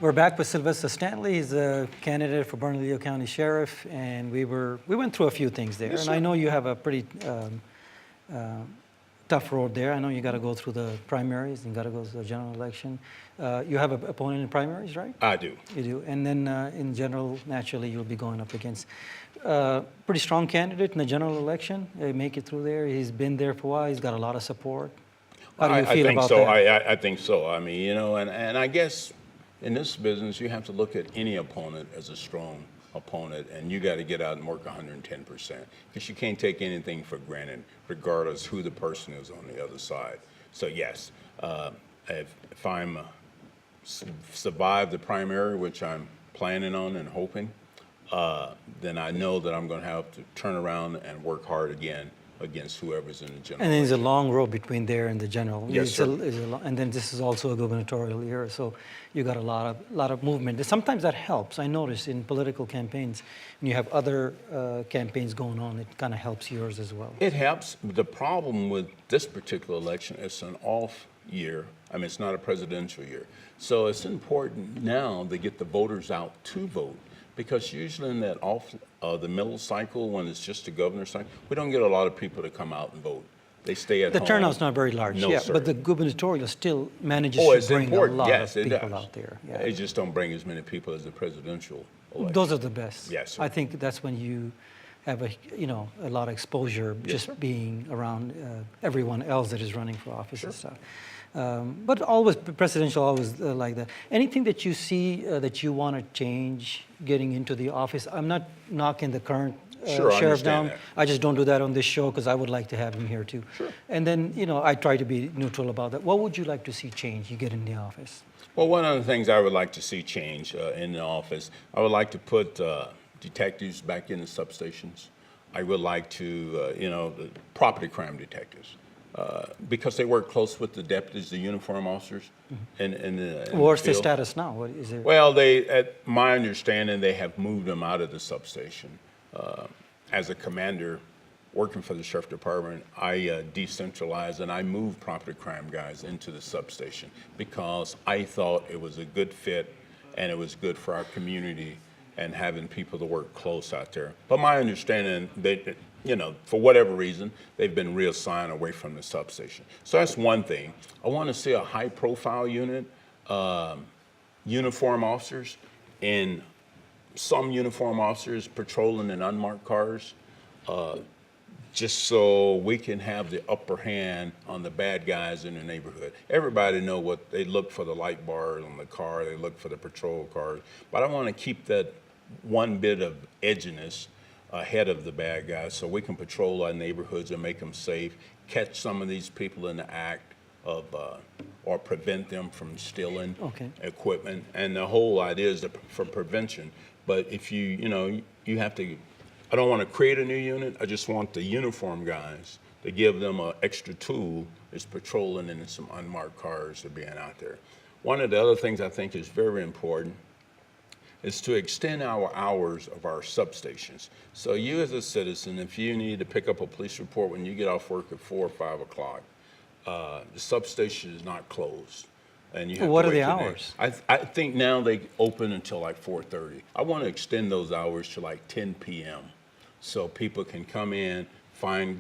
We're back with Sylvester Stanley. He's a candidate for Bernalillo County Sheriff, and we went through a few things there. Yes, and sir. I know you have a pretty tough road there. I know you got to go through the primaries and you got to go through the general election. You have an opponent in primaries, right? I do. You do. And then in general, naturally, you'll be going up against pretty strong candidate in the general election. Make it through there. He's been there for a while. He's got a lot of support. How do you feel about that? I think so. I mean, and I guess in this business, you have to look at any opponent as a strong opponent, and you got to get out and work 110%, because you can't take anything for granted, regardless who the person is on the other side. So yes, if I'm survive the primary, which I'm planning on and hoping, then I know that I'm going to have to turn around and work hard again against whoever's in the general. And there's a long road between there and the general. Yes, sir. And then this is also a gubernatorial year, so you got a lot of movement. Sometimes that helps. I notice in political campaigns, when you have other campaigns going on, it kind of helps yours as well. It helps. The problem with this particular election, it's an off year. I mean, it's not a presidential year. So it's important now to get the voters out to vote, because usually in that the middle cycle, when it's just a governor's cycle, we don't get a lot of people to come out and vote. They stay at home. The turnout's not very large, no, yeah, sir. but the gubernatorial still manages it's to bring important. a lot Yes, of it people does. out there. Yeah. It just don't bring as many people as the presidential election. Those are the best. Yes, sir. I think that's when you have a lot of exposure, Yes, just sir. being around everyone else that is running for office Sure. and stuff. But always presidential, always like that. Anything that you see that you want to change getting into the office? I'm not knocking the current Sure, I sheriff understand down. that. I just don't do that on this show because I would like to have him here too. Sure. And then I try to be neutral about that. What would you like to see change? You get in the office. Well, one of the things I would like to see change in the office, I would like to put detectives back in the substations. I would like to, the property crime detectives, because they work close with the deputies, the uniform officers. Mm-hmm. What's the status now? What is it? Well, at my understanding, they have moved them out of the substation. As a commander working for the sheriff department, I decentralized and I moved property crime guys into the substation because I thought it was a good fit and it was good for our community and having people to work close out there. But my understanding, they, for whatever reason, they've been reassigned away from the substation. So that's one thing. I want to see a high-profile unit, uniform officers, and some uniform officers patrolling in unmarked cars, just so we can have the upper hand on the bad guys in the neighborhood. Everybody know what they look for, the light bars on the car, they look for the patrol cars, but I want to keep that one bit of edginess ahead of the bad guys so we can patrol our neighborhoods and make them safe, catch some of these people in the act of, or prevent them from stealing equipment. And the whole idea is for prevention. But if you have to, I don't want to create a new unit. I just want the uniform guys to give them an extra tool is patrolling in some unmarked cars or being out there. One of the other things I think is very important is to extend our hours of our substations. So you as a citizen, if you need to pick up a police report when you get off work at 4 or 5 o'clock, the substation is not closed. And you have What to are the wait till hours? I think now they open until like 4:30. I want to extend those hours to like 10 p.m. so people can come in,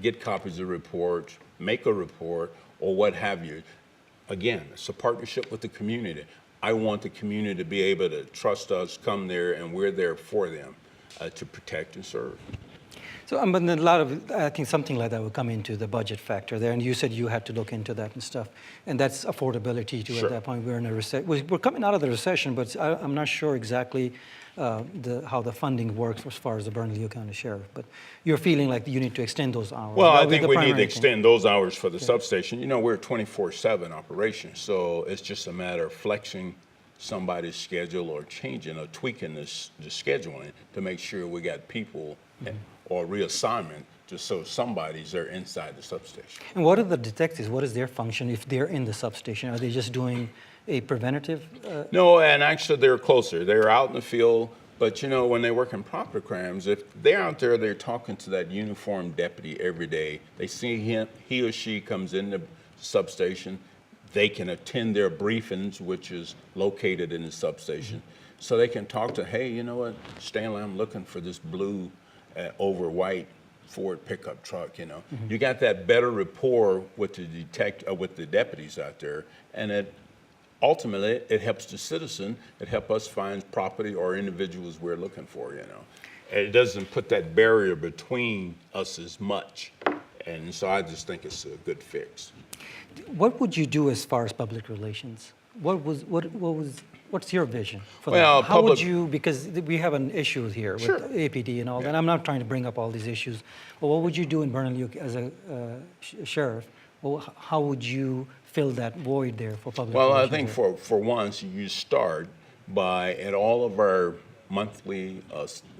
get copies of reports, make a report, or what have you. Again, it's a partnership with the community. I want the community to be able to trust us, come there, and we're there for them to protect and serve. So, but I think something like that will come into the budget factor there. And you said you had to look into that and stuff. And that's affordability too. Sure. At that point, we're in a recession. We're coming out of the recession, but I'm not sure exactly how the funding works as far as the Bernalillo County Sheriff. But you're feeling like you need to extend those hours. Well, That'll I be think the we need to primary extend those hours for the substation. We're a 24/7 operation, so it's just a matter of flexing somebody's schedule or changing or tweaking the scheduling to make sure we got people or reassignment just so somebody's there inside the substation. And what are the detectives? What is their function if they're in the substation? Are they just doing a preventative? No, and actually they're closer. They're out in the field, but when they work in property crimes, if they're out there, they're talking to that uniformed deputy every day. They see he or she comes in the substation, they can attend their briefings, which is located in the substation. So they can talk to, hey, you know what, Stanley, I'm looking for this blue over white Ford pickup truck, you know. You got that better rapport with the deputies out there, and ultimately it helps the citizen, it helps us find property or individuals we're looking for, you know. It doesn't put that barrier between us as much. And so I just think it's a good fix. What would you do as far as public relations? What's your vision for Well, that? How would you, because we have an issue here with APD and all that. I'm not trying to bring up all these issues. But what would you do in Bernalillo as a sheriff? Well, how would you fill that void there for public relations? Well, I think for once, you start by, at all of our monthly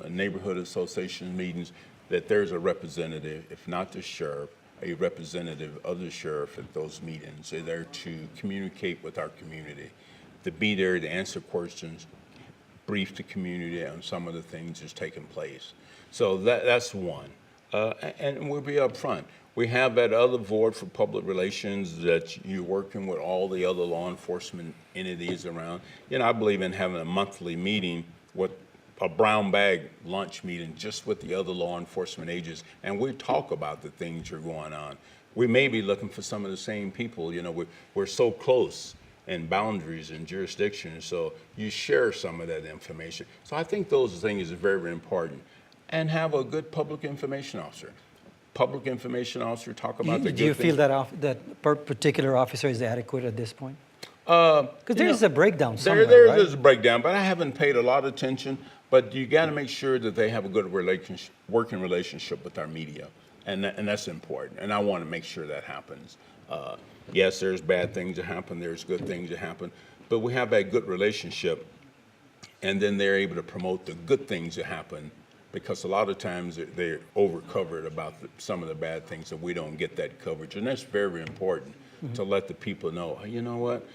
neighborhood association meetings, that there's a representative, if not the sheriff, a representative of the sheriff at those meetings. They're there to communicate with our community, to be there to answer questions, brief the community on some of the things that's taking place. So that's one. And we'll be up front. We have that other board for public relations that you're working with all the other law enforcement entities around. You know, I believe in having a monthly meeting with a brown bag lunch meeting just with the other law enforcement agents, and we talk about the things that are going on. We may be looking for some of the same people. You know, we're so close in boundaries and jurisdictions, so you share some of that information. So I think those things are very, very important. And have a good public information officer. Public information officer, talk about the good things. Do you feel that particular officer is adequate at this point? Because there is a breakdown somewhere, right? There's a breakdown, but I haven't paid a lot of attention. But you got to make sure that they have a good working relationship with our media, and that's important. And I want to make sure that happens. Yes, there's bad things that happen. There's good things that happen, but we have that good relationship, and then they're able to promote the good things that happen. Because a lot of times they're over-covered about some of the bad things, and we don't get that coverage. And that's very, very important to let the people know, you know what,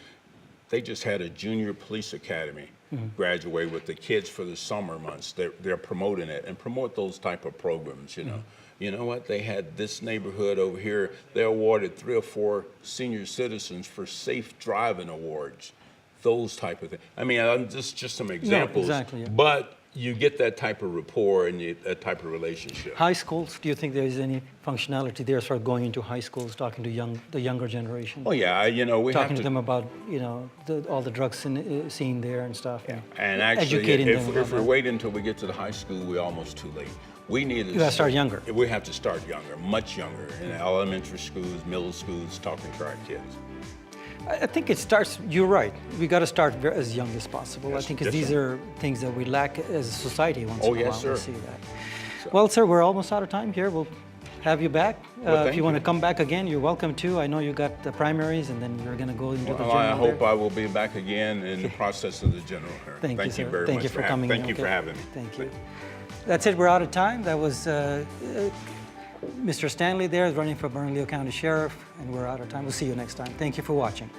they just had a junior police academy graduate with the kids for the summer months. They're promoting it, and promote those type of programs, you know. You know what, they had this neighborhood over here, they awarded 3 or 4 senior citizens for safe driving awards, those type of things. I mean, just some examples. No, exactly, yeah. But you get that type of rapport and that type of relationship. High schools, do you think there is any functionality there, sort of going into high schools, talking to the younger generation? Oh yeah, you know, we talking have to them about, you know, all the drugs scene there and stuff. Yeah. And actually, educating them if we wait until we get to the high school, we're almost too late. We need to start younger. We have to start younger, much younger, in elementary schools, middle schools, talking to our kids. I think it starts, you're right, we got to start as young as possible. Yes, I think these are things that we lack as a society once in a while. Yes, sir. We see that. So. Well, sir, we're almost out of time here. We'll have you back. If you want to come back again, you're welcome to. I know you got the primaries, and then you're going to go into the general. I hope I will be back again in the process of the general hearing. Thank you, sir. Very Thank much you for coming. Thank you for having me. Thank you. That's it. We're out of time. That was Mr. Stanley there, running for Bernalillo County Sheriff, and we're out of time. We'll see you next time. Thank you for watching.